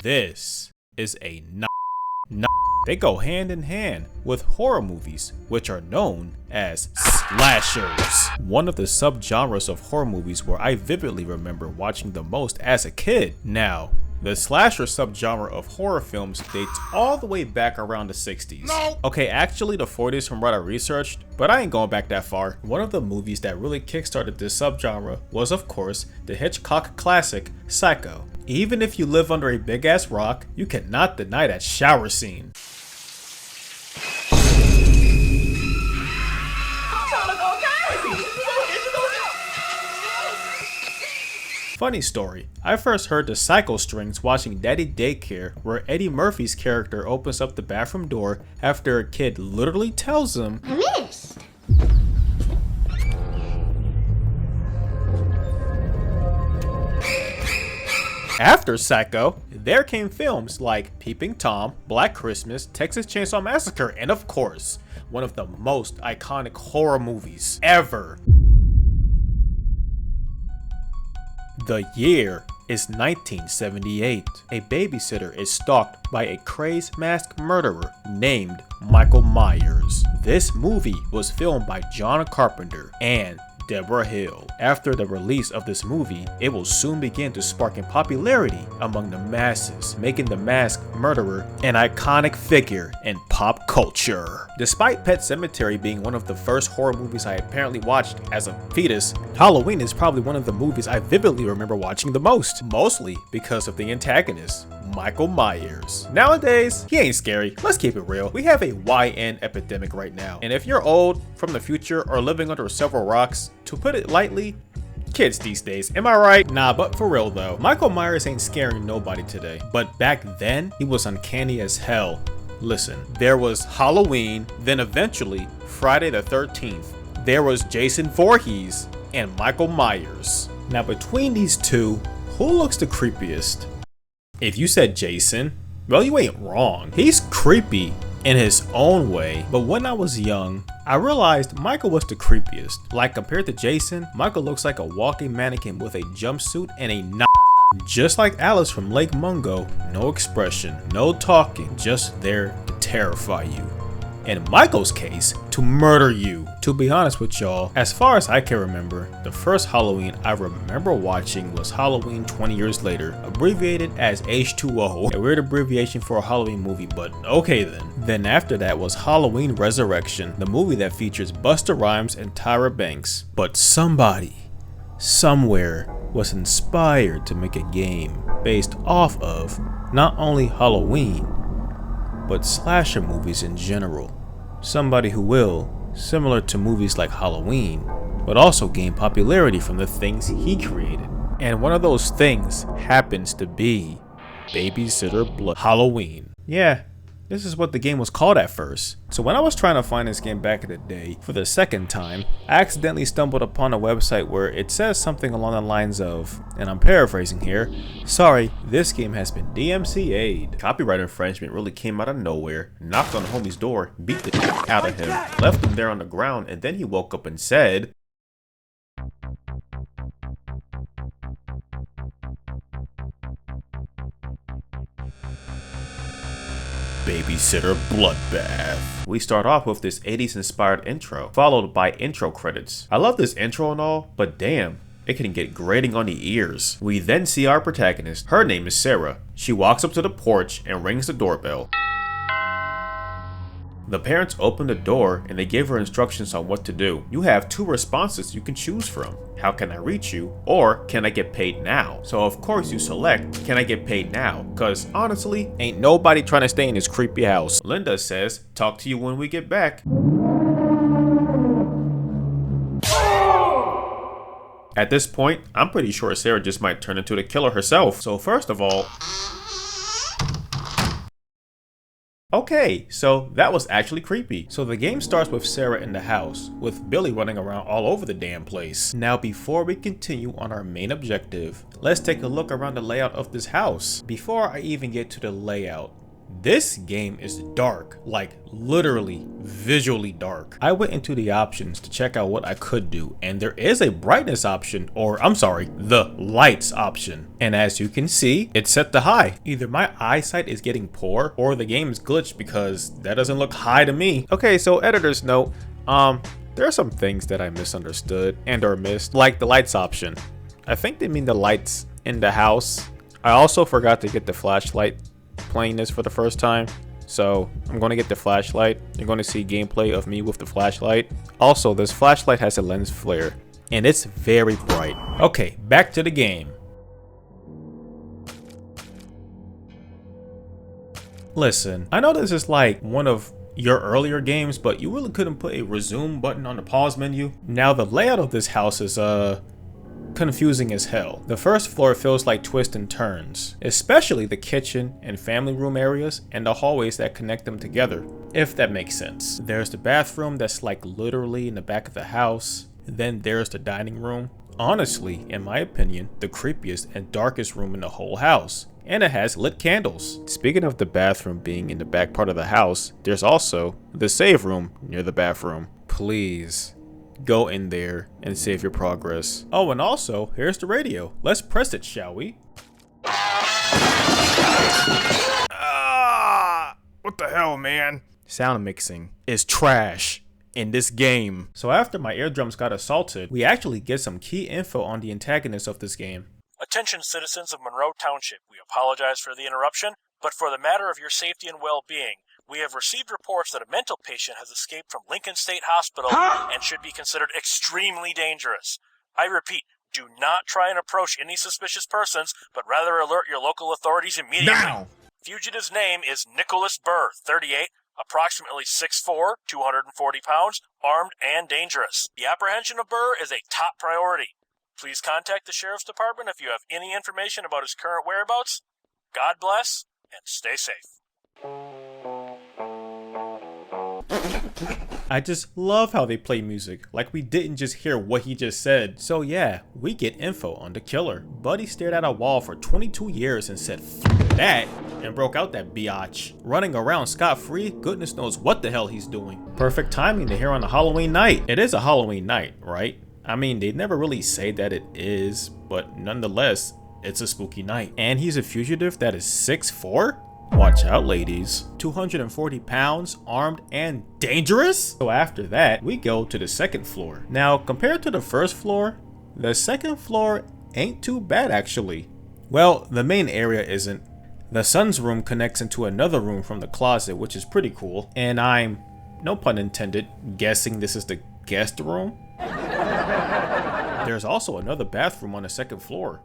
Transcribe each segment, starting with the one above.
This is a They go hand in hand with horror movies, which are known as slashers. One of the subgenres of horror movies where I vividly remember watching the most as a kid. Now, the slasher subgenre of horror films dates all the way back around the 60s. No. Okay, actually the 40s from what I researched, but I ain't going back that far. One of the movies that really kickstarted this subgenre was, of course, the Hitchcock classic, Psycho. Even if you live under a big ass rock, you cannot deny that shower scene. Funny story, I first heard the Psycho strings watching Daddy Daycare, where Eddie Murphy's character opens up the bathroom door after a kid literally tells him, "I missed." After Psycho, there came films like Peeping Tom, Black Christmas, Texas Chainsaw Massacre, and of course, one of the most iconic horror movies ever. The year is 1978. A babysitter is stalked by a crazed masked murderer named Michael Myers. This movie was filmed by John Carpenter and Deborah Hill. After the release of this movie, it will soon begin to spark in popularity among the masses, making the masked murderer an iconic figure in pop culture. Despite Pet Sematary being one of the first horror movies I apparently watched as a fetus, Halloween is probably one of the movies I vividly remember watching the most, mostly because of the antagonist, Michael Myers. Nowadays, he ain't scary. Let's keep it real. We have a YN epidemic right now, and if you're old, from the future, or living under several rocks, to put it lightly, kids these days, am I right? Nah, but for real though, Michael Myers ain't scaring nobody today. But back then, he was uncanny as hell. Listen, there was Halloween, then eventually Friday the 13th. There was Jason Voorhees and Michael Myers. Now between these two, who looks the creepiest? If you said Jason, well, you ain't wrong. He's creepy in his own way, but when I was young, I realized Michael was the creepiest. Like compared to Jason, Michael looks like a walking mannequin with a jumpsuit and a just like Alice from Lake Mungo, no expression, no talking, just there to terrify you. In Michael's case, to murder you. To be honest with y'all, as far as I can remember, the first Halloween I remember watching was Halloween 20 years later, abbreviated as H2O, a weird abbreviation for a Halloween movie, but okay then. Then after that was Halloween Resurrection, the movie that features Busta Rhymes and Tyra Banks. But somebody, somewhere, was inspired to make a game based off of not only Halloween, but slasher movies in general. Somebody who will, similar to movies like Halloween, but also gain popularity from the things he created. And one of those things happens to be Babysitter Blood Halloween. Yeah, this is what the game was called at first. So when I was trying to find this game back in the day for the second time, I accidentally stumbled upon a website where it says something along the lines of, and I'm paraphrasing here, "Sorry, this game has been DMCA'd." Copyright infringement really came out of nowhere, knocked on the homie's door, beat the out of him, left him there on the ground, and then he woke up and said, Babysitter Bloodbath. We start off with this 80s inspired intro, followed by intro credits. I love this intro and all, but damn, it can get grating on the ears. We then see our protagonist. Her name is Sarah. She walks up to the porch and rings the doorbell. The parents open the door and they give her instructions on what to do. You have two responses you can choose from. How can I reach you? Or can I get paid now? So of course you select, can I get paid now? Cause honestly, ain't nobody trying to stay in this creepy house. Linda says, talk to you when we get back. At this point, I'm pretty sure Sarah just might turn into the killer herself. So first of all, okay, so that was actually creepy. So the game starts with Sarah in the house, with Billy running around all over the damn place. Now before we continue on our main objective, let's take a look around the layout of this house. Before I even get to the layout, This game is dark, like literally visually dark. I went into the options to check out what I could do, and there is a brightness option, or I'm sorry, the lights option. And as you can see, it's set to high. Either my eyesight is getting poor or the game is glitched because that doesn't look high to me. Okay, so editor's note, there are some things that I misunderstood and or missed, like the lights option. I think they mean the lights in the house. I also forgot to get the flashlight playing this for the first time, so I'm going to get the flashlight. You're going to see gameplay of me with the flashlight. Also, this flashlight has a lens flare and it's very bright. Okay, back to the game. Listen, I know this is like one of your earlier games, but you really couldn't put a resume button on the pause menu. Now the layout of this house is confusing as hell. The first floor feels like twists and turns, especially the kitchen and family room areas and the hallways that connect them together, if that makes sense. There's the bathroom that's like literally in the back of the house. Then there's the dining room. Honestly, in my opinion, the creepiest and darkest room in the whole house. And it has lit candles. Speaking of the bathroom being in the back part of the house, there's also the save room near the bathroom. Please go in there and save your progress. Oh, and also, here's the radio. Let's press it, shall we? What the hell, man? Sound mixing is trash in this game. So after my eardrums got assaulted, we actually get some key info on the antagonist of this game. Attention citizens of Monroe Township, we apologize for the interruption, but for the matter of your safety and well-being, we have received reports that a mental patient has escaped from Lincoln State Hospital and should be considered extremely dangerous. I repeat, do not try and approach any suspicious persons, but rather alert your local authorities immediately. Now! Fugitive's name is Nicholas Burr, 38, approximately 6'4", 240 pounds, armed and dangerous. The apprehension of Burr is a top priority. Please contact the Sheriff's Department if you have any information about his current whereabouts. God bless, and stay safe. I just love how they play music, like we didn't just hear what he just said. So yeah, we get info on the killer. Buddy stared at a wall for 22 years and said "F that" and broke out that biatch. Running around scot-free, goodness knows what the hell he's doing. Perfect timing to hear on a Halloween night. It is a Halloween night, right? I mean, they never really say that it is, but nonetheless, it's a spooky night. And he's a fugitive that is 6'4"? Watch out, ladies. 240 pounds, armed and dangerous? So after that, we go to the second floor. Now, compared to the first floor, the second floor ain't too bad actually. Well, the main area isn't. The son's room connects into another room from the closet, which is pretty cool. And I'm, no pun intended, guessing this is the guest room. There's also another bathroom on the second floor.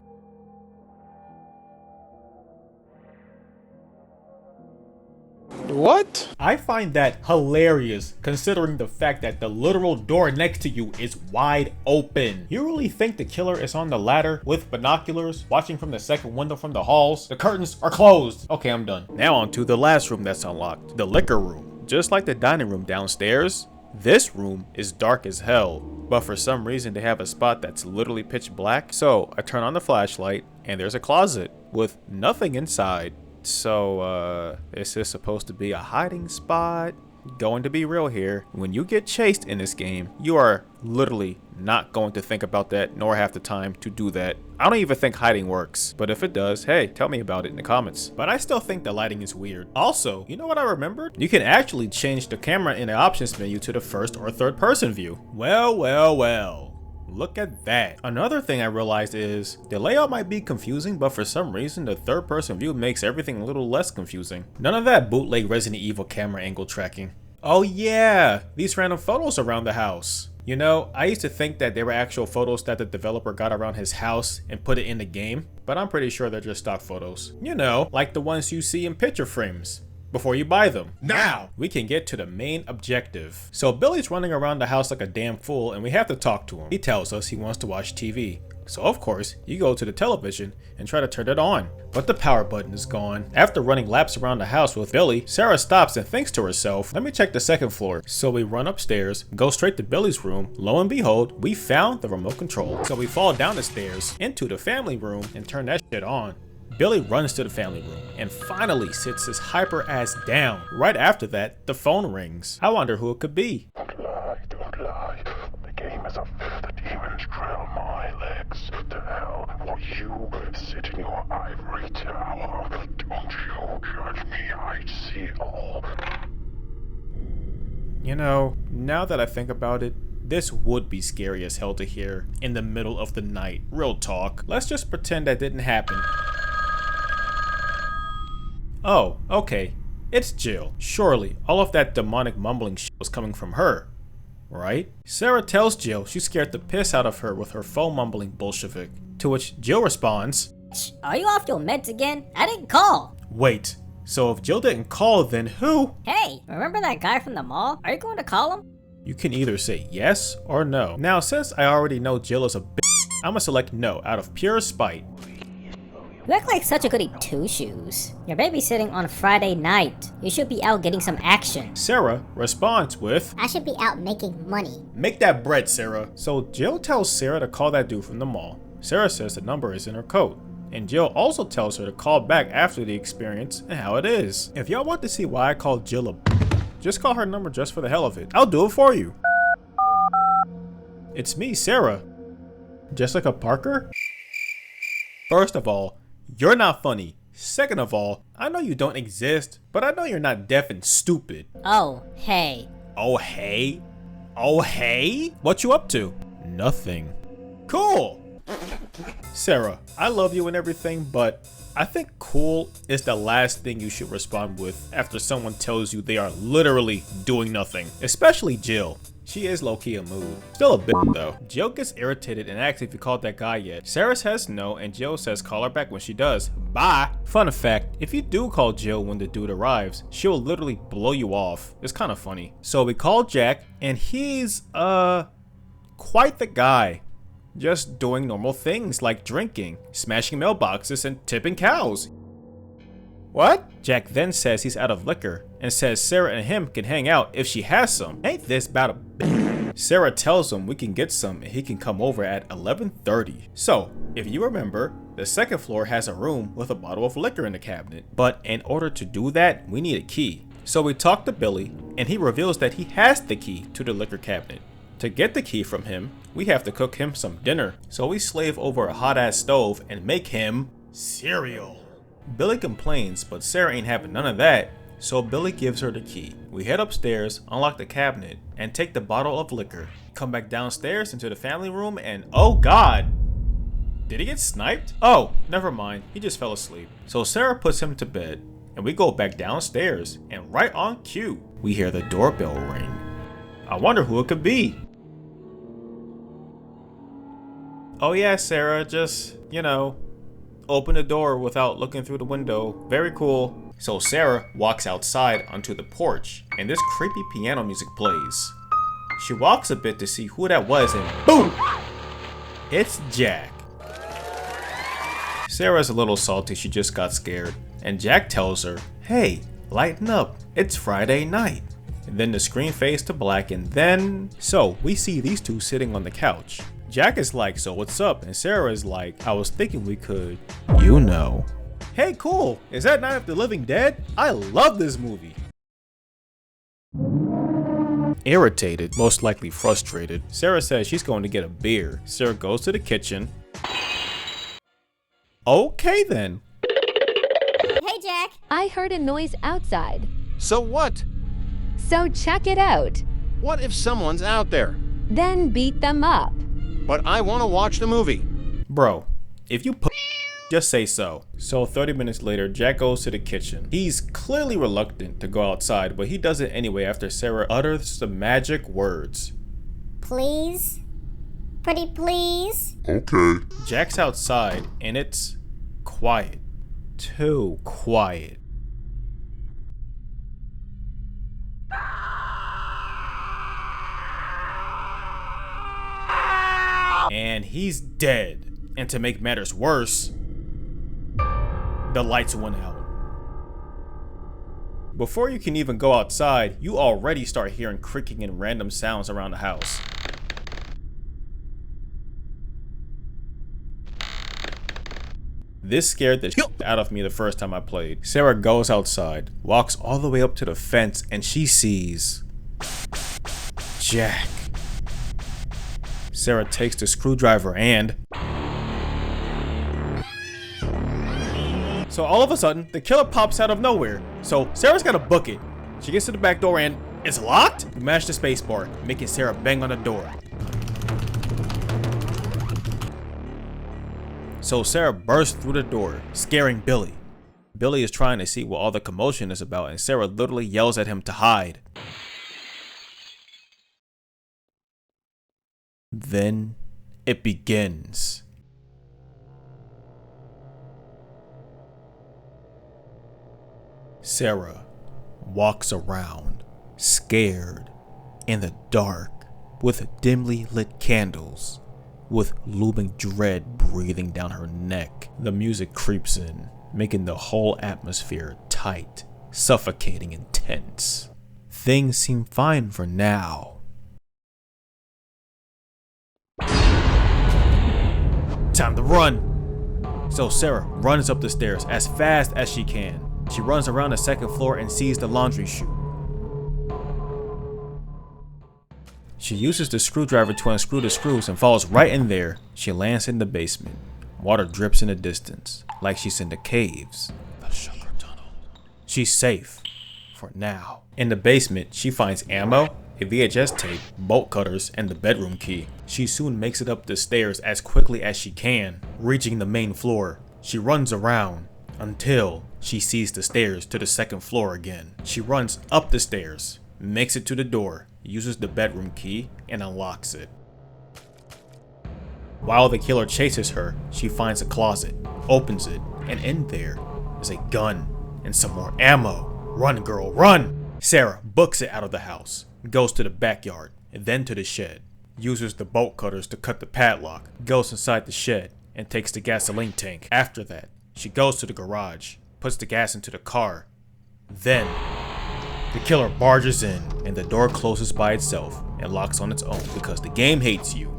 What? I find that hilarious, considering the fact that the literal door next to you is wide open. You really think the killer is on the ladder with binoculars, watching from the second window from the halls? The curtains are closed. Okay, I'm done. Now on to the last room that's unlocked, the liquor room. Just like the dining room downstairs, this room is dark as hell, but for some reason they have a spot that's literally pitch black. So I turn on the flashlight and there's a closet with nothing inside. So, is this supposed to be a hiding spot? Going to be real here, when you get chased in this game, you are literally not going to think about that, nor have the time to do that. I don't even think hiding works, but if it does, hey, tell me about it in the comments. But I still think the lighting is weird. Also, you know what I remembered? You can actually change the camera in the options menu to the first or third person view. Well, well, well. Look at that. Another thing I realized is the layout might be confusing, but for some reason the third person view makes everything a little less confusing. None of that bootleg Resident Evil camera angle tracking. Oh yeah, these random photos around the house. You know, I used to think that they were actual photos that the developer got around his house and put it in the game, but I'm pretty sure they're just stock photos. You know, like the ones you see in picture frames before you buy them. Now, we can get to the main objective. So Billy's running around the house like a damn fool and we have to talk to him. He tells us he wants to watch TV. So of course, you go to the television and try to turn it on, but the power button is gone. After running laps around the house with Billy, Sarah stops and thinks to herself, let me check the second floor. So we run upstairs, go straight to Billy's room. Lo and behold, we found the remote control. So we fall down the stairs into the family room and turn that shit on. Billy runs to the family room and finally sits his hyper ass down. Right after that, the phone rings. I wonder who it could be. Don't lie, don't lie. The game is up. The demons trail my legs. To hell will you sit in your ivory tower. Don't you judge me, I see all. You know, now that I think about it, this would be scary as hell to hear in the middle of the night. Real talk. Let's just pretend that didn't happen. Oh, okay. It's Jill. Surely, all of that demonic mumbling shit was coming from her, right? Sarah tells Jill she's scared the piss out of her with her phone mumbling Bolshevik. To which Jill responds, Are you off your meds again? I didn't call. wait, so if Jill didn't call, then who? Hey, remember that guy from the mall? Are you going to call him? You can either say yes or no. Now, since I already know Jill is a bitch, I'ma select no out of pure spite. You act like such a goody two-shoes. You're babysitting on Friday night. You should be out getting some action. Sarah responds with, I should be out making money. make that bread, Sarah. So Jill tells Sarah to call that dude from the mall. Sarah says the number is in her coat. And Jill also tells her to call back after the experience and how it is. If y'all want to see why I called Jill a just call her number just for the hell of it. I'll do it for you. It's me, Sarah. Jessica Parker? First of all, you're not funny. Second of all, I know you don't exist, but I know you're not deaf and stupid. Oh, hey. Oh hey? Oh hey? What you up to? Nothing. Cool! Sarah, I love you and everything, but I think cool is the last thing you should respond with after someone tells you they are literally doing nothing. Especially Jill. She is low-key a mood. Still a bit though. Jill gets irritated and asks if you called that guy yet. Sarah says no and Jill says call her back when she does. Bye! Fun fact, if you do call Jill when the dude arrives, she'll literally blow you off. It's kind of funny. So we call Jack and he's, quite the guy. Just doing normal things like drinking, smashing mailboxes, and tipping cows. What? Jack then says he's out of liquor and says Sarah and him can hang out if she has some. Ain't this about a bitch? Sarah tells him we can get some and he can come over at 11:30. So, if you remember, the second floor has a room with a bottle of liquor in the cabinet. But in order to do that, we need a key. So we talk to Billy and he reveals that he has the key to the liquor cabinet. To get the key from him, we have to cook him some dinner. So we slave over a hot ass stove and make him cereal. Billy complains, but Sarah ain't having none of that, so Billy gives her the key. We head upstairs, unlock the cabinet, and take the bottle of liquor. Come back downstairs into the family room and oh god! Did he get sniped? Oh, never mind, he just fell asleep. So Sarah puts him to bed, and we go back downstairs, and right on cue, we hear the doorbell ring. I wonder who it could be. Oh yeah, Sarah, just, you know, open the door without looking through the window. Very cool. So Sarah walks outside onto the porch and this creepy piano music plays. She walks a bit to see who that was and boom! It's Jack. Sarah's a little salty, she just got scared. And Jack tells her, hey, lighten up, it's Friday night. And then the screen fades to black and then... So we see these two sitting on the couch. Jack is like, so what's up? And Sarah is like, I was thinking we could, you know. Hey, cool. Is that Night of the Living Dead? I love this movie. Irritated, most likely frustrated, Sarah says she's going to get a beer. Sarah goes to the kitchen. Okay then. Hey, Jack. I heard a noise outside. So what? So check it out. What if someone's out there? Then beat them up. But I want to watch the movie. Bro, if you put just say so. So 30 minutes later, Jack goes to the kitchen. He's clearly reluctant to go outside, but he does it anyway after Sarah utters the magic words. Please? Pretty please? Okay. Jack's outside and it's quiet. Too quiet. And he's dead. And to make matters worse, the lights went out. Before you can even go outside, you already start hearing creaking and random sounds around the house. This scared the shit out of me the first time I played. Sarah goes outside, walks all the way up to the fence, and she sees Jack. Sarah takes the screwdriver and... So all of a sudden, the killer pops out of nowhere. So Sarah's gotta book it. She gets to the back door and it's locked? We mash the spacebar, making Sarah bang on the door. So Sarah bursts through the door, scaring Billy. Billy is trying to see what all the commotion is about, and Sarah literally yells at him to hide. Then it begins. Sarah walks around, scared, in the dark, with dimly lit candles, with looming dread breathing down her neck. The music creeps in, making the whole atmosphere tight, suffocating and tense. Things seem fine for now. Time to run! So Sarah runs up the stairs as fast as she can. She runs around the second floor and sees the laundry chute. She uses the screwdriver to unscrew the screws and falls right in there. She lands in the basement. Water drips in the distance, like she's in the caves. The sugar tunnel. She's safe. For now. In the basement, she finds ammo, a VHS tape, bolt cutters, and the bedroom key. She soon makes it up the stairs as quickly as she can. Reaching the main floor, she runs around until she sees the stairs to the second floor again. She runs up the stairs, makes it to the door, uses the bedroom key, and unlocks it. While the killer chases her, she finds a closet, opens it, and in there is a gun and some more ammo. Run, girl, run! Sarah books it out of the house, goes to the backyard, and then to the shed. Uses the bolt cutters to cut the padlock, goes inside the shed, and takes the gasoline tank. After that, she goes to the garage, puts the gas into the car. Then, the killer barges in, and the door closes by itself and locks on its own because the game hates you.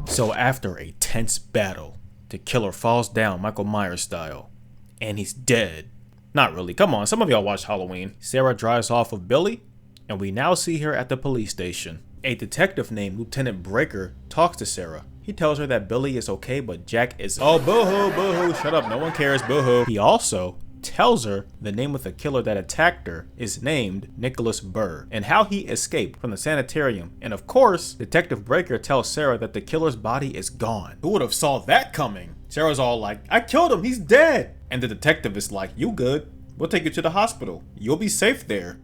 So after a tense battle, the killer falls down Michael Myers style, and he's dead. Not really, come on, some of y'all watched Halloween. Sarah drives off with Billy, and we now see her at the police station. A detective named Lieutenant Breaker talks to Sarah. He tells her that Billy is okay, but Jack is— oh, boo-hoo, boo-hoo, shut up, no one cares, boo-hoo. He also tells her the name of the killer that attacked her is named Nicholas Burr, and how he escaped from the sanitarium. And of course, Detective Breaker tells Sarah that the killer's body is gone. Who would have saw that coming? Sarah's all like, I killed him, he's dead. And the detective is like, you good? We'll take you to the hospital. You'll be safe there.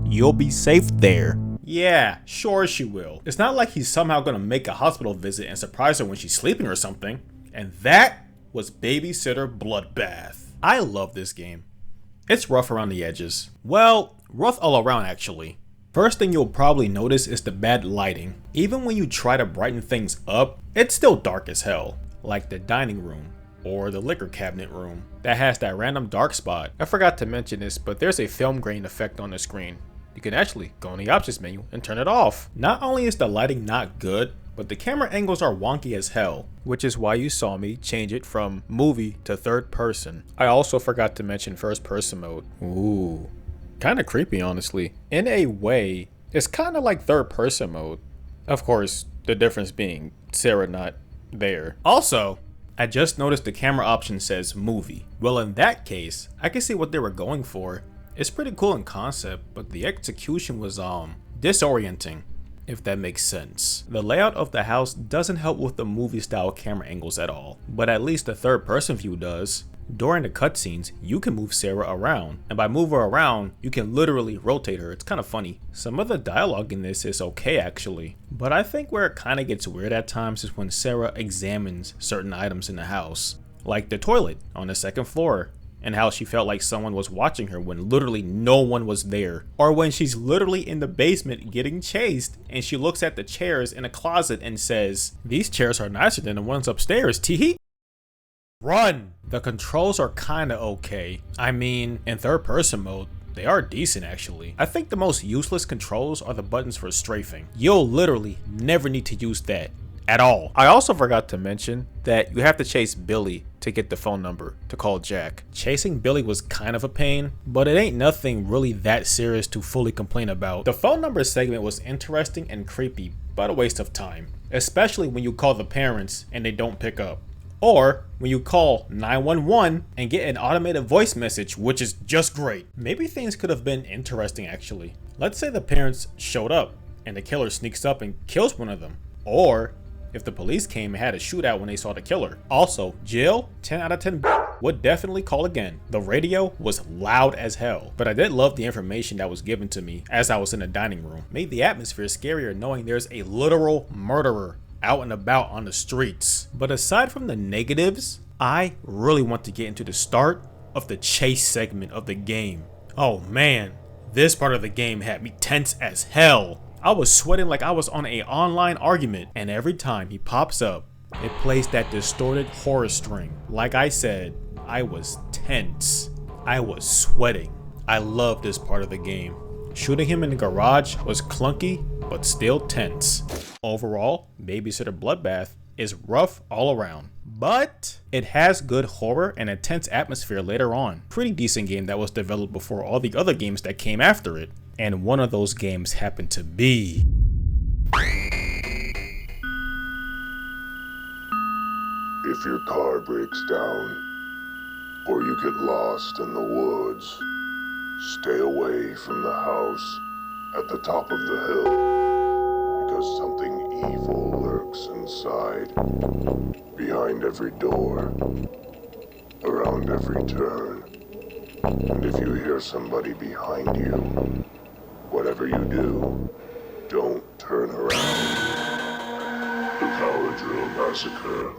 You'll be safe there. Yeah, sure she will. It's not like he's somehow gonna make a hospital visit and surprise her when she's sleeping or something. And that was Babysitter Bloodbath. I love this game. It's rough around the edges. Well, rough all around actually. First thing you'll probably notice is the bad lighting. Even when you try to brighten things up, it's still dark as hell. Like the dining room or the liquor cabinet room that has that random dark spot. I forgot to mention this, but there's a film grain effect on the screen. You can actually go in the options menu and turn it off. Not only is the lighting not good, but the camera angles are wonky as hell, which is why you saw me change it from movie to third person. I also forgot to mention first person mode. Ooh, kind of creepy honestly. In a way, it's kind of like third person mode. Of course, the difference being Sarah not there. Also, I just noticed the camera option says movie. Well, in that case, I can see what they were going for. It's pretty cool in concept, but the execution was disorienting, if that makes sense. The layout of the house doesn't help with the movie style camera angles at all, but at least the third person view does. During the cutscenes, you can move Sarah around, and by move her around, you can literally rotate her. It's kind of funny. Some of the dialogue in this is okay actually, but I think where it kind of gets weird at times is when Sarah examines certain items in the house, like the toilet on the second floor, and how she felt like someone was watching her when literally no one was there. Or when she's literally in the basement getting chased and she looks at the chairs in a closet and says, "These chairs are nicer than the ones upstairs, teehee." Run! The controls are kinda okay. I mean, in third person mode, they are decent actually. I think the most useless controls are the buttons for strafing. You'll literally never need to use that at all. I also forgot to mention that you have to chase Billy to get the phone number to call Jack. Chasing Billy was kind of a pain, but it ain't nothing really that serious to fully complain about. The phone number segment was interesting and creepy, but a waste of time, especially when you call the parents and they don't pick up. Or when you call 911 and get an automated voice message, which is just great. Maybe things could have been interesting actually. Let's say the parents showed up and the killer sneaks up and kills one of them. Or if the police came and had a shootout when they saw the killer. Also, Jill, 10 out of 10 would definitely call again. The radio was loud as hell, but I did love the information that was given to me as I was in the dining room. Made the atmosphere scarier knowing there's a literal murderer out and about on the streets. But aside from the negatives, I really want to get into the start of the chase segment of the game. Oh man, this part of the game had me tense as hell. I was sweating like I was on an online argument, and every time he pops up, it plays that distorted horror string. Like I said, I was tense. I was sweating. I love this part of the game. Shooting him in the garage was clunky, but still tense. Overall, Babysitter Bloodbath is rough all around, but it has good horror and a tense atmosphere later on. Pretty decent game that was developed before all the other games that came after it, and one of those games happened to be If your car breaks down, or you get lost in the woods, stay away from the house at the top of the hill, because something evil lurks inside, behind every door, around every turn. And if you hear somebody behind you, whatever you do, don't turn around. The Power Drill Massacre.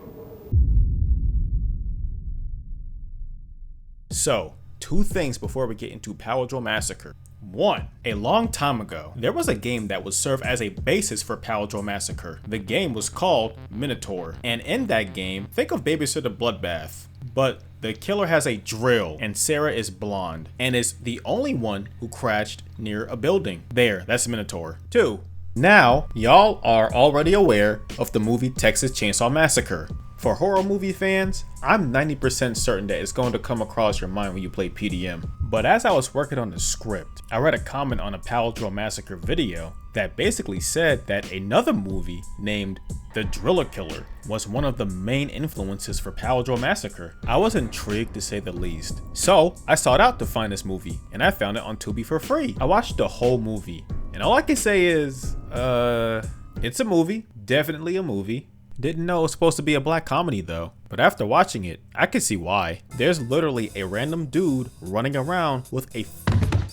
So, two things before we get into Power Drill Massacre. One, a long time ago, there was a game that would serve as a basis for Power Drill Massacre. The game was called Minotaur, and in that game, think of Babysitter Bloodbath, but the killer has a drill and Sarah is blonde and is the only one who crashed near a building. There, that's Minotaur. Two, now y'all are already aware of the movie Texas Chainsaw Massacre. For horror movie fans, I'm 90% certain that it's going to come across your mind when you play PDM. But as I was working on the script, I read a comment on a Power Drill Massacre video that basically said that another movie named The Driller Killer was one of the main influences for Power Drill Massacre. I was intrigued to say the least. So I sought out to find this movie and I found it on Tubi for free. I watched the whole movie and all I can say is, it's a movie, definitely a movie. Didn't know it was supposed to be a black comedy though, but after watching it, I can see why. There's literally a random dude running around with a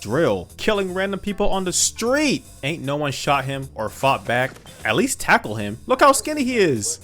drill, killing random people on the street. Ain't no one shot him or fought back. At least tackle him. Look how skinny he is.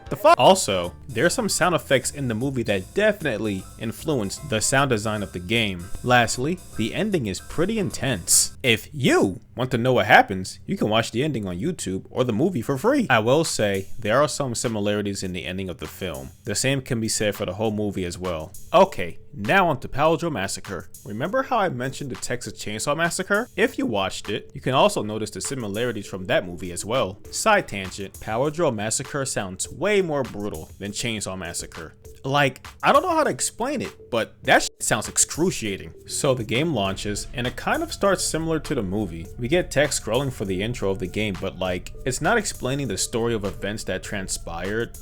The fuck? Also, there's some sound effects in the movie that definitely influenced the sound design of the game. Lastly, the ending is pretty intense. If you want to know what happens, you can watch the ending on YouTube or the movie for free. I will say, there are some similarities in the ending of the film. The same can be said for the whole movie as well. Okay, now on to Power Drill Massacre. Remember how I mentioned the Texas Chainsaw Massacre? If you watched it, you can also notice the similarities from that movie as well. Side tangent, Power Drill Massacre sounds way more brutal than Chainsaw Massacre. Like, I don't know how to explain it, but that shit sounds excruciating. So the game launches, and it kind of starts similar to the movie. We get text scrolling for the intro of the game, but like, it's not explaining the story of events that transpired.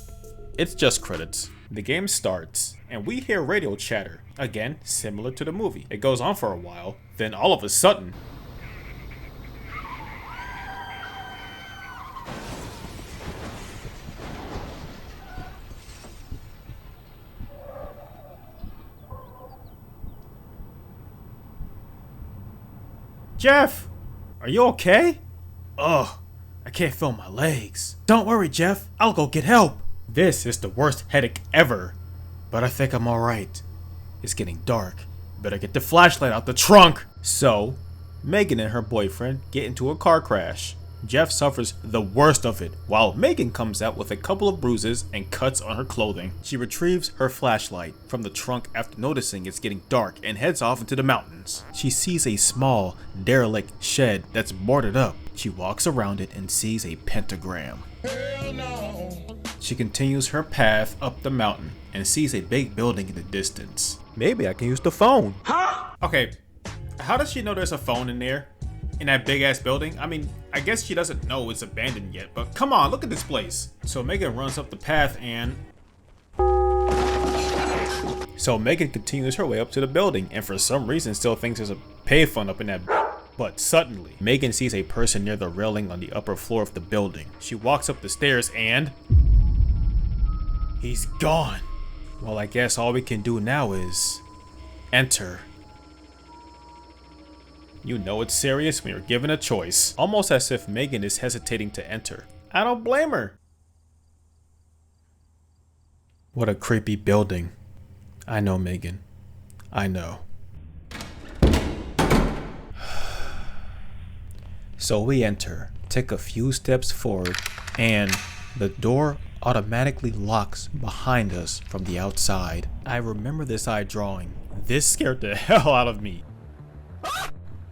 It's just credits. The game starts, and we hear radio chatter. Again, similar to the movie. It goes on for a while, then all of a sudden, Jeff, are you okay? Ugh, I can't feel my legs. Don't worry, Jeff, I'll go get help. This is the worst headache ever, but I think I'm alright. It's getting dark. Better get the flashlight out the trunk. So, Megan and her boyfriend get into a car crash. Jeff suffers the worst of it, while Megan comes out with a couple of bruises and cuts on her clothing. She retrieves her flashlight from the trunk after noticing it's getting dark and heads off into the mountains. She sees a small, derelict shed that's boarded up. She walks around it and sees a pentagram. She continues her path up the mountain and sees a big building in the distance. Maybe I can use the phone. Huh? Okay, how does she know there's a phone in there? In that big ass building? I mean, I guess she doesn't know it's abandoned yet, but come on, look at this place. So Megan runs up the path and... So Megan continues her way up to the building and for some reason still thinks there's a payphone up in that. But suddenly, Megan sees a person near the railing on the upper floor of the building. She walks up the stairs and... he's gone. Well, I guess all we can do now is... enter. You know it's serious when you're given a choice. Almost as if Megan is hesitating to enter. I don't blame her. What a creepy building. I know, Megan. I know. So we enter, take a few steps forward, and the door automatically locks behind us from the outside. I remember this eye drawing. This scared the hell out of me.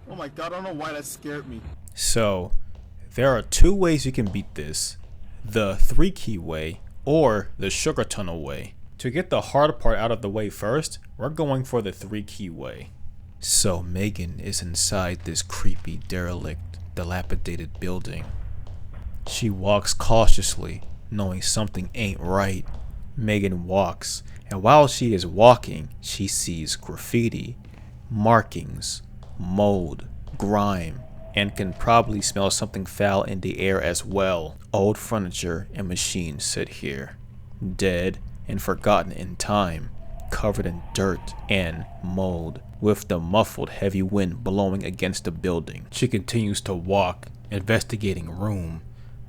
Oh my god, I don't know why that scared me. So, there are two ways you can beat this. The 3-key way, or the sugar tunnel way. To get the hard part out of the way first, we're going for the 3-key way. So Megan is inside this creepy, derelict, dilapidated building. She walks cautiously, knowing something ain't right. Megan walks, and while she is walking, she sees graffiti, markings, mold, grime, and can probably smell something foul in the air as well. Old furniture and machines sit here, dead and forgotten in time, covered in dirt and mold, with the muffled heavy wind blowing against the building. She continues to walk, investigating room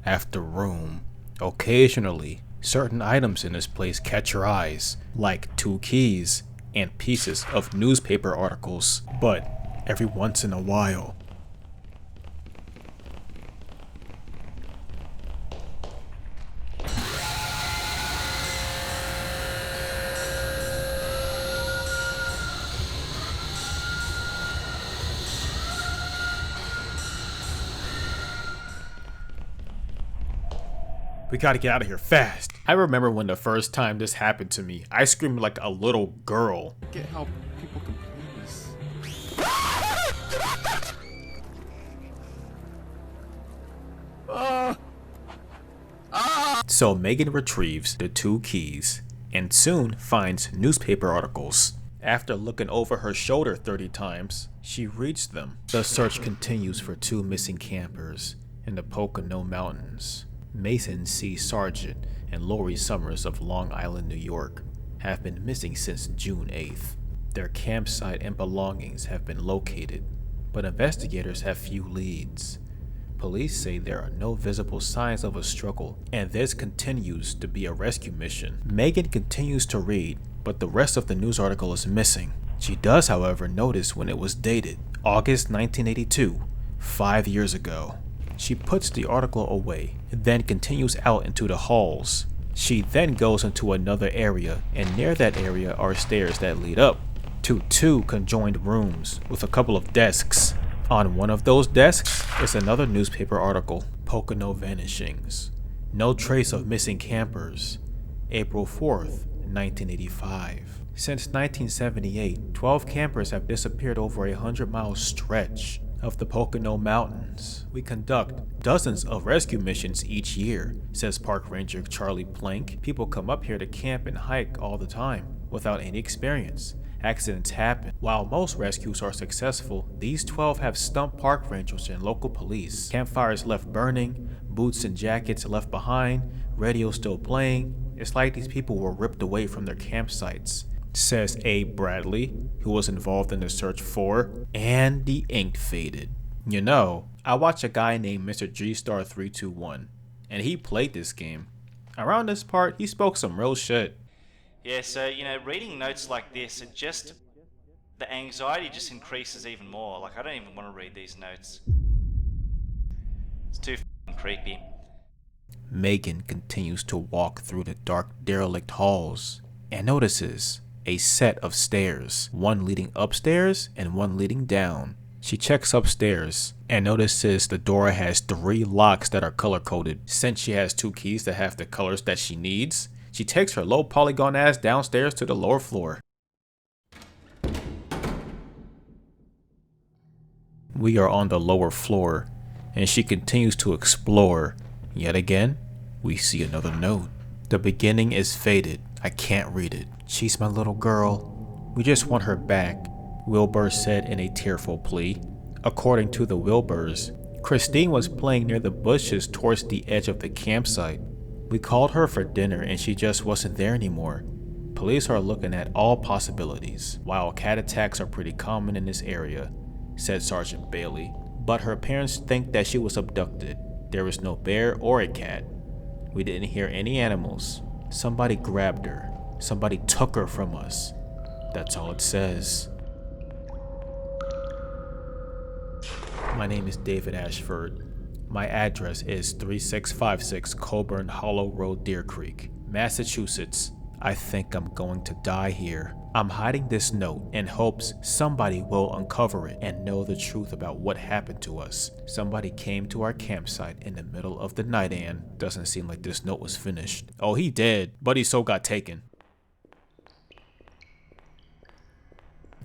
after room. Occasionally, certain items in this place catch her eyes, like 2 keys and pieces of newspaper articles, but every once in a while, we gotta get out of here fast. I remember when the first time this happened to me, I screamed like a little girl. Get how people can play this. So Megan retrieves the 2 keys and soon finds newspaper articles. After looking over her shoulder 30 times, she reads them. The search continues for 2 missing campers in the Pocono Mountains. Mason C. Sargent and Lori Summers of Long Island, New York, have been missing since June 8th. Their campsite and belongings have been located, but investigators have few leads. Police say there are no visible signs of a struggle, and this continues to be a rescue mission. Megan continues to read, but the rest of the news article is missing. She does, however, notice when it was dated, August 1982, 5 years ago. She puts the article away, then continues out into the halls. She then goes into another area, and near that area are stairs that lead up to 2 conjoined rooms with a couple of desks. On one of those desks is another newspaper article, Pocono Vanishings. No trace of missing campers. April 4th, 1985. Since 1978, 12 campers have disappeared over a 100-mile stretch of the Pocono Mountains. We conduct dozens of rescue missions each year, says Park Ranger Charlie Plank. People come up here to camp and hike all the time without any experience. Accidents happen. While most rescues are successful, these 12 have stumped park rangers and local police. Campfires left burning, boots and jackets left behind, radio still playing. It's like these people were ripped away from their campsites, says Abe Bradley, who was involved in the search for, and the ink faded. You know, I watched a guy named Mr. G-Star321, and he played this game. Around this part, he spoke some real shit. Yeah, so, reading notes like this, the anxiety just increases even more. Like, I don't even want to read these notes. It's too creepy. Megan continues to walk through the dark, derelict halls and notices a set of stairs, one leading upstairs and one leading down. She checks upstairs and notices the door has 3 locks that are color-coded. Since she has 2 keys that have the colors that she needs, she takes her low polygon ass downstairs to the lower floor. We are on the lower floor, and she continues to explore. Yet again, we see another note. The beginning is faded. I can't read it. She's my little girl. We just want her back, Wilbur said in a tearful plea. According to the Wilburs, Christine was playing near the bushes towards the edge of the campsite. We called her for dinner and she just wasn't there anymore. Police are looking at all possibilities. While cat attacks are pretty common in this area, said Sergeant Bailey, but her parents think that she was abducted. There was no bear or a cat. We didn't hear any animals. Somebody grabbed her. Somebody took her from us. That's all it says. My name is David Ashford. My address is 3656 Coburn Hollow Road, Deer Creek, Massachusetts. I think I'm going to die here. I'm hiding this note in hopes somebody will uncover it and know the truth about what happened to us. Somebody came to our campsite in the middle of the night and doesn't seem like this note was finished. Oh, he did, but he so got taken.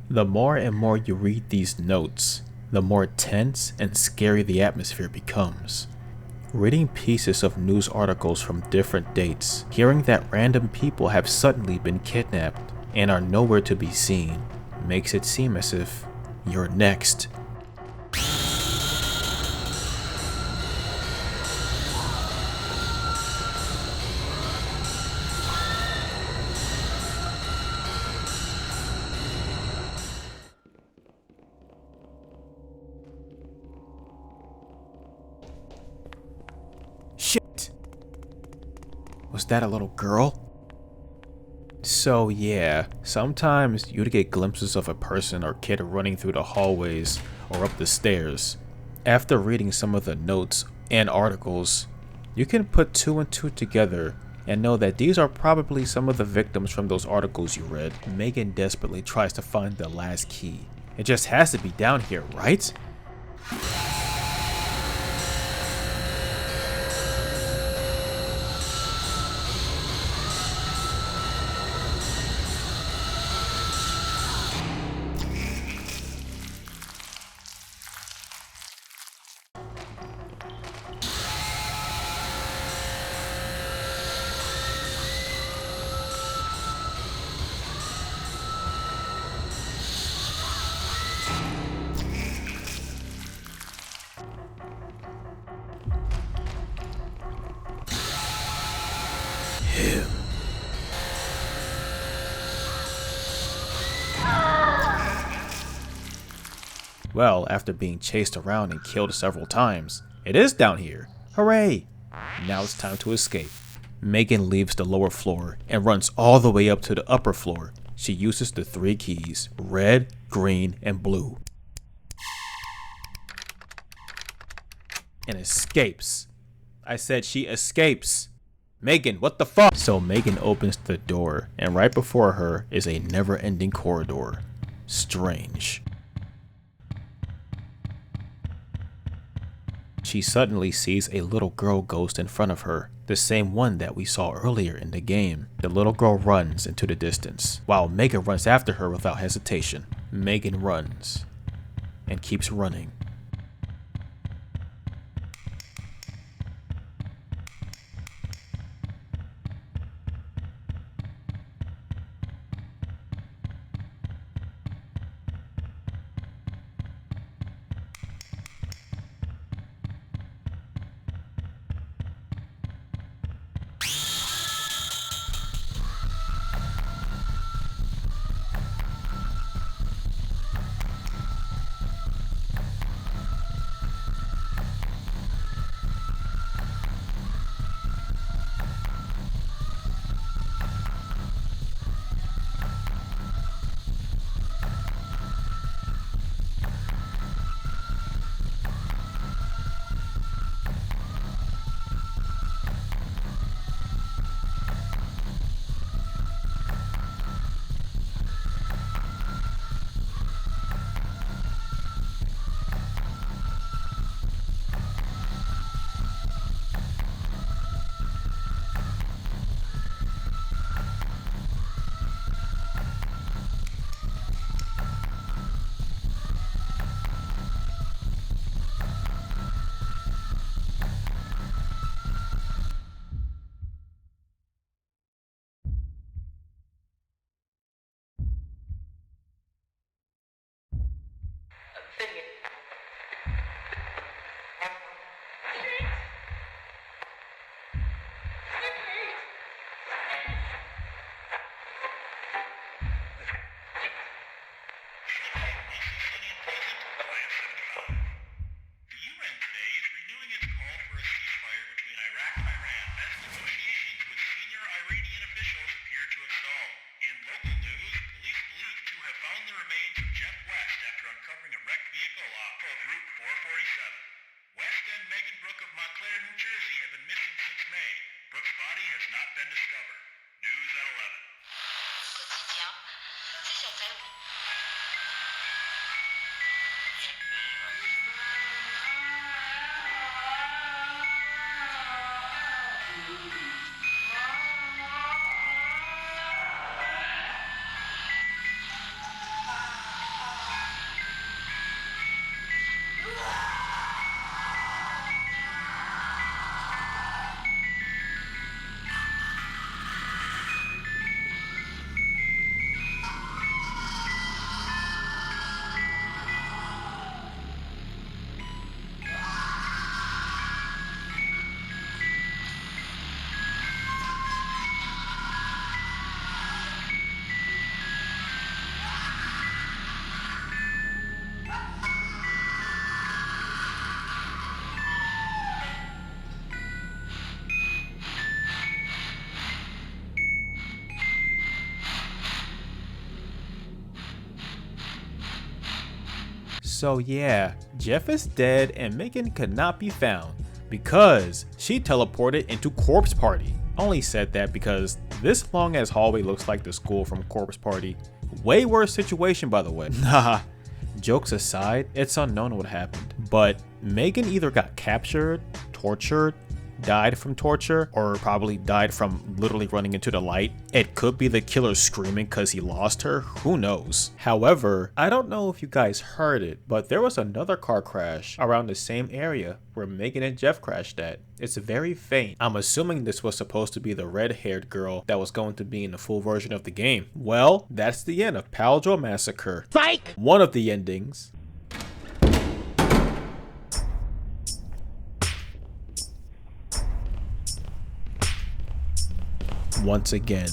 The more and more you read these notes, the more tense and scary the atmosphere becomes. Reading pieces of news articles from different dates, hearing that random people have suddenly been kidnapped and are nowhere to be seen, makes it seem as if you're next. Shit! Was that a little girl? So yeah, sometimes you'd get glimpses of a person or kid running through the hallways or up the stairs. After reading some of the notes and articles, you can put 2 and 2 together and know that these are probably some of the victims from those articles you read. Megan desperately tries to find the last key. It just has to be down here, right? Well, after being chased around and killed several times, it is down here. Hooray! Now it's time to escape. Megan leaves the lower floor and runs all the way up to the upper floor. She uses the 3 keys, red, green, and blue, and escapes. I said she escapes. Megan, what the fuck? So Megan opens the door, and right before her is a never-ending corridor. Strange. She suddenly sees a little girl ghost in front of her, the same one that we saw earlier in the game. The little girl runs into the distance, while Megan runs after her without hesitation. Megan runs, and keeps running. So yeah, Jeff is dead and Megan could not be found because she teleported into Corpse Party. Only said that because this long ass hallway looks like the school from Corpse Party. Way worse situation, by the way. Nah, jokes aside, it's unknown what happened, but Megan either got captured, tortured, died from torture, or probably died from literally running into the light. It could be the killer screaming because he lost her, who knows. However, I don't know if you guys heard it, but there was another car crash around the same area where Megan and Jeff crashed at. It's very faint. I'm assuming this was supposed to be the red-haired girl that was going to be in the full version of the game. Well, that's the end of Pal Joe Massacre. Psych! One of the endings. Once again,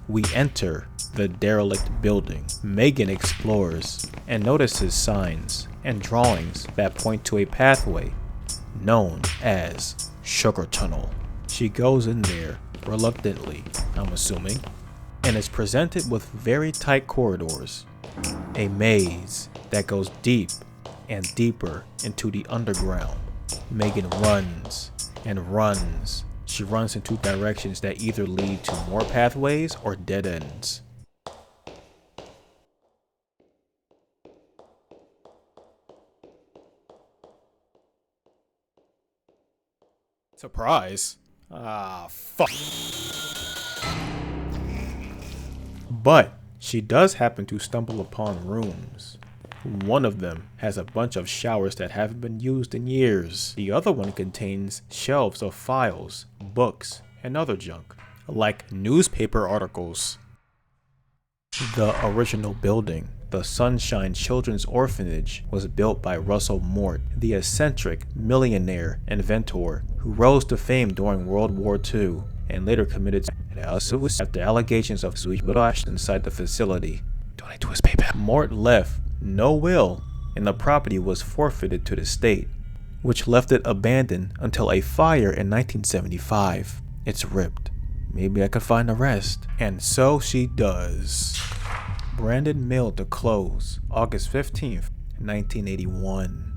we enter the derelict building. Megan explores and notices signs and drawings that point to a pathway known as Sugar Tunnel. She goes in there reluctantly, I'm assuming, and is presented with very tight corridors. A maze that goes deep and deeper into the underground. Megan runs and runs. She runs in two directions that either lead to more pathways or dead ends. Surprise. Ah, fuck. But she does happen to stumble upon rooms. One of them has a bunch of showers that haven't been used in years. The other one contains shelves of files, books, and other junk, like newspaper articles. The original building, the Sunshine Children's Orphanage, was built by Russell Mort, the eccentric millionaire inventor who rose to fame during World War II and later committed suicide after allegations of suicide inside the facility. Donate to his PayPal. Mort left no will, and the property was forfeited to the state, which left it abandoned until a fire in 1975. It's ripped. Maybe I could find the rest. And so she does. Brandon Mill to close August 15th, 1981.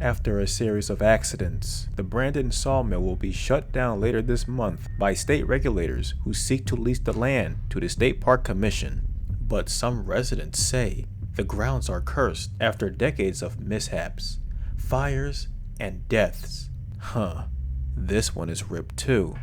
After a series of accidents, the Brandon sawmill will be shut down later this month by state regulators who seek to lease the land to the State Park Commission. But some residents say the grounds are cursed after decades of mishaps, fires, and deaths. This one is ripped too.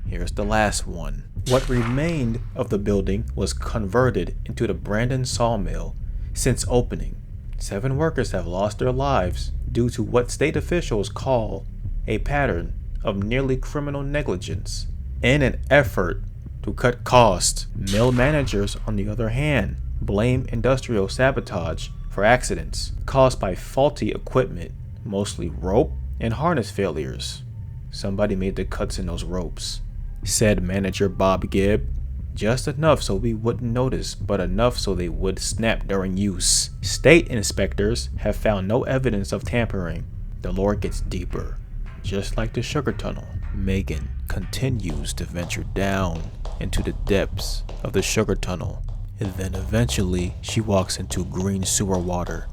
Here's the last one. What remained of the building was converted into the Brandon Sawmill. Since opening, 7 workers have lost their lives due to what state officials call a pattern of nearly criminal negligence. In an effort to cut costs, mill managers, on the other hand, blame industrial sabotage for accidents caused by faulty equipment, mostly rope and harness failures. Somebody made the cuts in those ropes, said manager Bob Gibb. Just enough so we wouldn't notice, but enough so they would snap during use. State inspectors have found no evidence of tampering. The lore gets deeper, just like the Sugar Tunnel. Megan continues to venture down into the depths of the Sugar Tunnel, and then eventually she walks into green sewer water,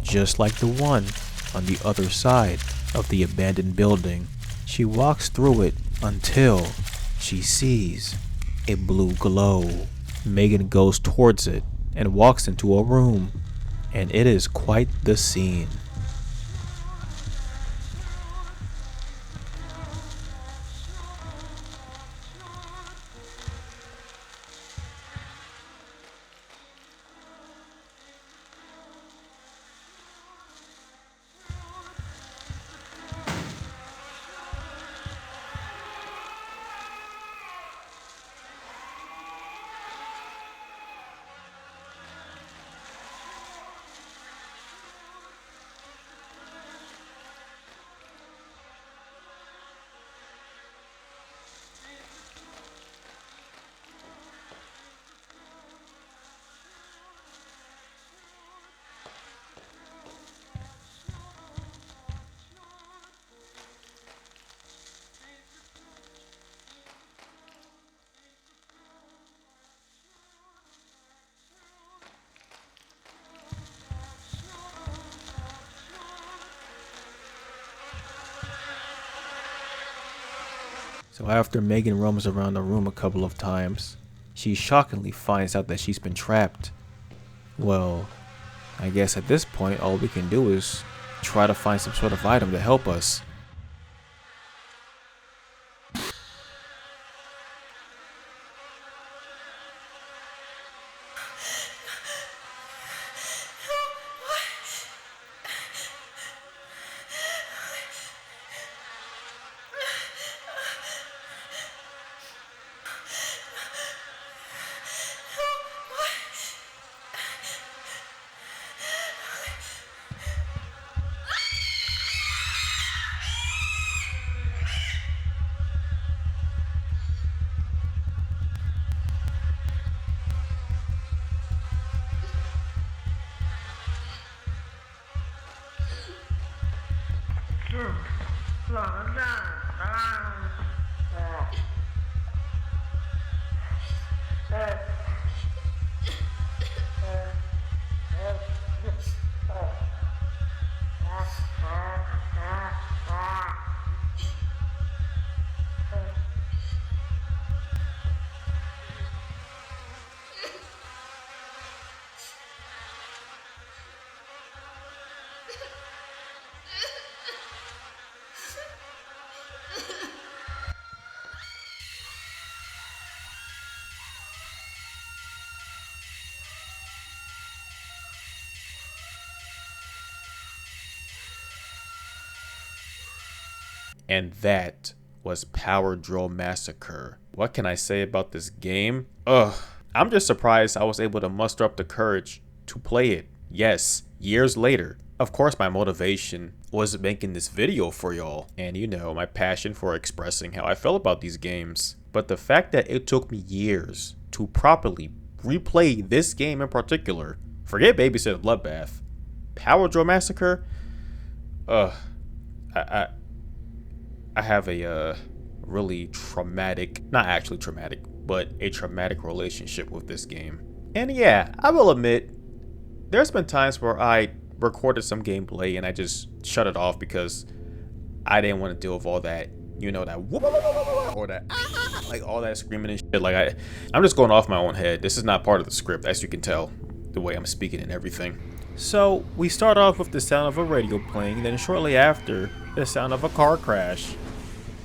just like the one on the other side of the abandoned building. She walks through it until she sees a blue glow. Megan goes towards it and walks into a room, and it is quite the scene. So after Megan roams around the room a couple of times, she shockingly finds out that she's been trapped. Well, I guess at this point all we can do is try to find some sort of item to help us. And that was Power Drill Massacre. What can I say about this game? I'm just surprised I was able to muster up the courage to play it. Yes, years later. Of course, my motivation was making this video for y'all, and you know, my passion for expressing how I felt about these games. But the fact that it took me years to properly replay this game in particular, forget Babysitter Bloodbath, Power Drill Massacre, I have a really traumatic, not actually traumatic, but a traumatic relationship with this game. And yeah, I will admit, there's been times where I recorded some gameplay and I just shut it off because I didn't want to deal with all that, you know, that or that like all that screaming and shit. Like I'm just going off my own head. This is not part of the script, as you can tell, the way I'm speaking and everything. So we start off with the sound of a radio playing, then shortly after, the sound of a car crash.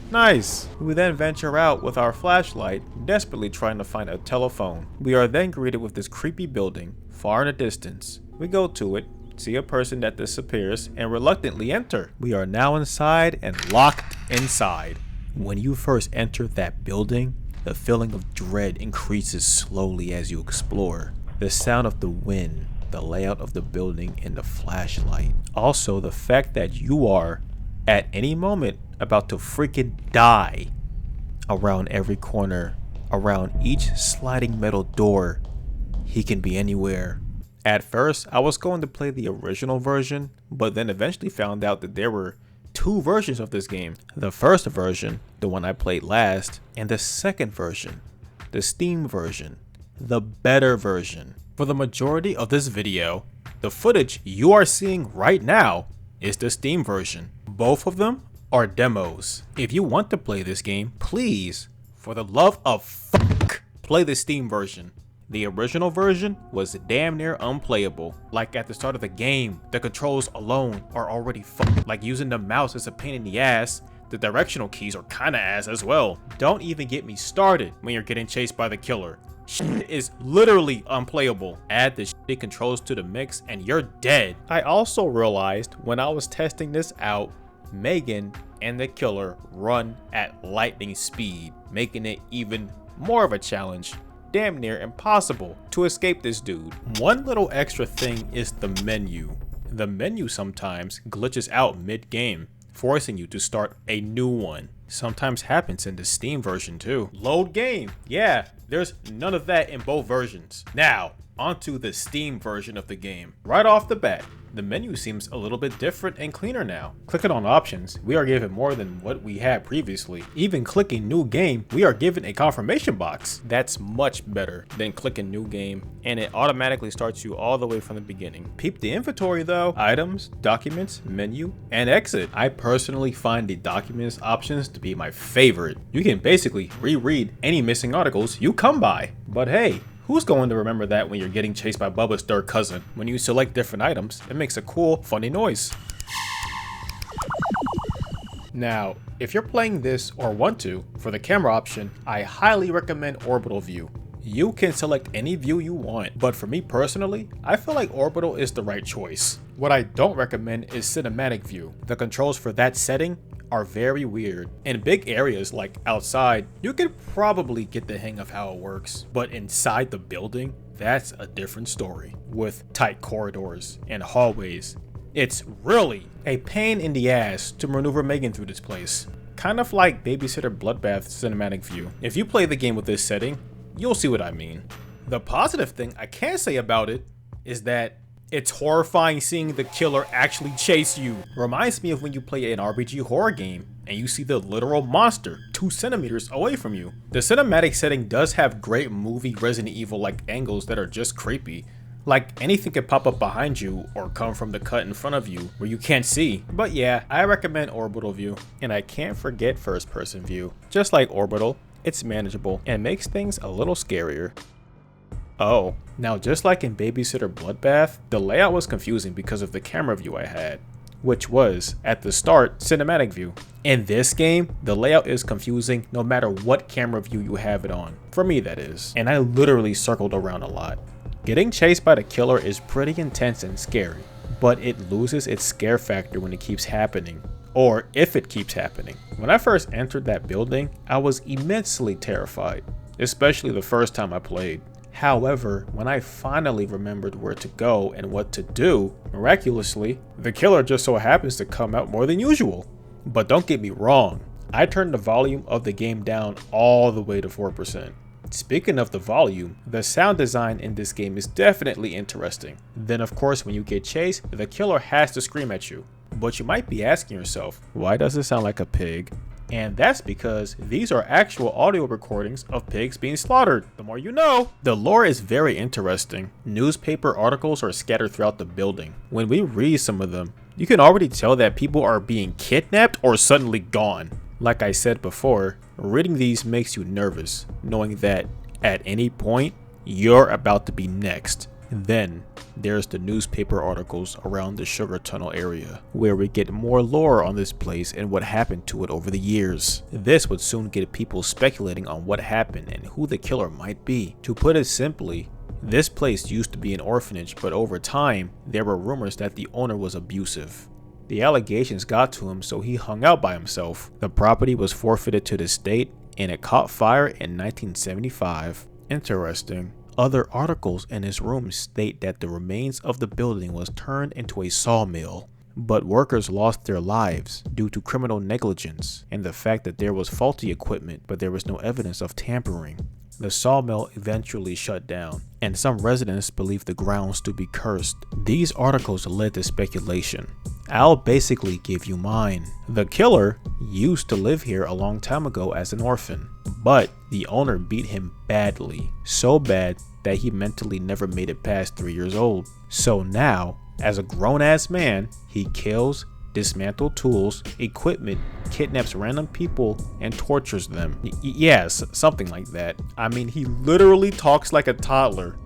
Nice! We then venture out with our flashlight, desperately trying to find a telephone. We are then greeted with this creepy building, far in the distance. We go to it, see a person that disappears, and reluctantly enter. We are now inside and locked inside. When you first enter that building, the feeling of dread increases slowly as you explore. The sound of the wind, the layout of the building, and the flashlight. Also, the fact that you are, at any moment, about to freaking die. Around every corner, around each sliding metal door, he can be anywhere. At first, I was going to play the original version, but then eventually found out that there were two versions of this game. The first version, the one I played last, and the second version, the Steam version, the better version. For the majority of this video, the footage you are seeing right now is the Steam version. Both of them are demos. If you want to play this game, please, for the love of fuck, play the Steam version. The original version was damn near unplayable. Like at the start of the game, the controls alone are already fucked. Like using the mouse is a pain in the ass. The directional keys are kinda ass as well. Don't even get me started when you're getting chased by the killer. Shit is literally unplayable. Add the shitty controls to the mix and you're dead. I also realized when I was testing this out, Megan and the killer run at lightning speed, making it even more of a challenge. Damn near impossible to escape this dude. One little extra thing is the menu. The menu sometimes glitches out mid-game, forcing you to start a new one. Sometimes happens in the Steam version too. Load game. Yeah, there's none of that in both versions. Now, onto the Steam version of the game. Right off the bat, the menu seems a little bit different and cleaner now. Clicking on options, we are given more than what we had previously. Even clicking new game, we are given a confirmation box. That's much better than clicking new game, and it automatically starts you all the way from the beginning. Peep the inventory though. Items, documents, menu, and exit. I personally find the documents options to be my favorite. You can basically reread any missing articles you come by. But hey, who's going to remember that when you're getting chased by Bubba's third cousin? When you select different items, it makes a cool, funny noise. Now, if you're playing this or want to, for the camera option, I highly recommend Orbital View. You can select any view you want, but for me personally, I feel like Orbital is the right choice. What I don't recommend is Cinematic View. The controls for that setting are very weird. In big areas like outside, you can probably get the hang of how it works, but inside the building, that's a different story. With tight corridors and hallways, it's really a pain in the ass to maneuver Megan through this place. Kind of like Babysitter Bloodbath Cinematic View. If you play the game with this setting, you'll see what I mean. The positive thing I can say about it is that it's horrifying seeing the killer actually chase you. Reminds me of when you play an RPG horror game and you see the literal monster 2 centimeters away from you. The cinematic setting does have great movie Resident Evil like angles that are just creepy. Like anything could pop up behind you or come from the cut in front of you where you can't see. But yeah, I recommend Orbital View, and I can't forget first person view. Just like Orbital, it's manageable and makes things a little scarier. Oh, now just like in Babysitter Bloodbath, the layout was confusing because of the camera view I had, which was, at the start, cinematic view. In this game, the layout is confusing no matter what camera view you have it on. For me, that is. And I literally circled around a lot. Getting chased by the killer is pretty intense and scary, but it loses its scare factor when it keeps happening. Or if it keeps happening. When I first entered that building, I was immensely terrified, especially the first time I played. However, when I finally remembered where to go and what to do, miraculously, the killer just so happens to come out more than usual. But don't get me wrong, I turned the volume of the game down all the way to 4%. Speaking of the volume, the sound design in this game is definitely interesting. Then of course when you get chased, the killer has to scream at you. But you might be asking yourself, why does it sound like a pig? And that's because these are actual audio recordings of pigs being slaughtered. The more you know. The lore is very interesting. Newspaper articles are scattered throughout the building. When we read some of them, you can already tell that people are being kidnapped or suddenly gone. Like I said before, reading these makes you nervous, knowing that at any point, you're about to be next. Then there's the newspaper articles around the sugar tunnel area, where we get more lore on this place and what happened to it over the years. This would soon get people speculating on what happened and who the killer might be. To put it simply, this place used to be an orphanage, but over time, there were rumors that the owner was abusive. The allegations got to him, so he hung out by himself. The property was forfeited to the state and it caught fire in 1975. Interesting. Other articles in his room state that the remains of the building was turned into a sawmill, but workers lost their lives due to criminal negligence and the fact that there was faulty equipment, but there was no evidence of tampering. The sawmill eventually shut down, and some residents believe the grounds to be cursed. These articles led to speculation. I'll basically give you mine. The killer used to live here a long time ago as an orphan, but the owner beat him badly, so bad that he mentally never made it past 3 years old. So now, as a grown-ass man, he kills, dismantles tools, equipment, kidnaps random people, and tortures them. Yes, something like that. I mean, he literally talks like a toddler.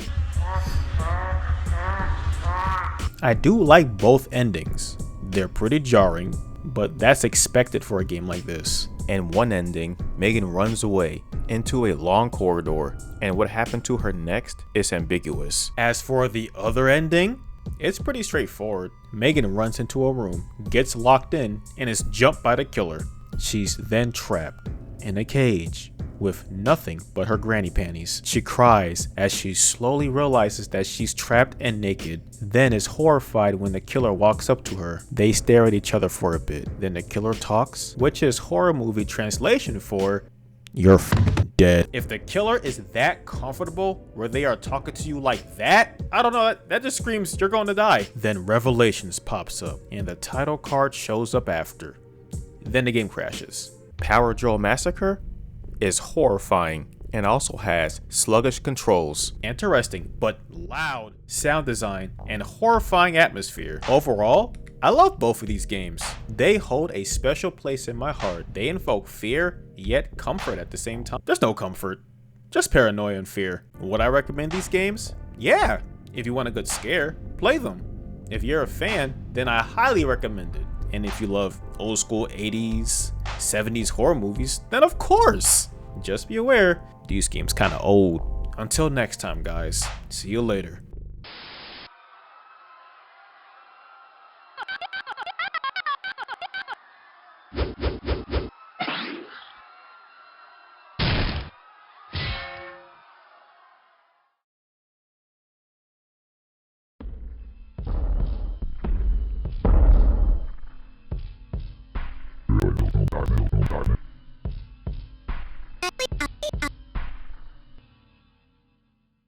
I do like both endings. They're pretty jarring, but that's expected for a game like this. In one ending, Megan runs away into a long corridor, and what happened to her next is ambiguous. As for the other ending, it's pretty straightforward. Megan runs into a room, gets locked in, and is jumped by the killer. She's then trapped in a cage with nothing but her granny panties. She cries as she slowly realizes that she's trapped and naked, then is horrified when the killer walks up to her. They stare at each other for a bit. Then the killer talks, which is horror movie translation for "You're f***ing dead. If the killer is that comfortable where they are talking to you like that, I don't know, that just screams you're going to die. Then Revelations pops up and the title card shows up after. Then the game crashes. Power Drill Massacre is horrifying and also has sluggish controls, interesting but loud sound design, and horrifying atmosphere. Overall, I love both of these games. They hold a special place in my heart. They invoke fear, yet comfort at the same time. There's no comfort, just paranoia and fear. Would I recommend these games? Yeah, if you want a good scare, play them. If you're a fan, then I highly recommend it. And if you love old school 80s, 70s horror movies, then of course. Just be aware, these games kinda old. Until next time guys, see you later.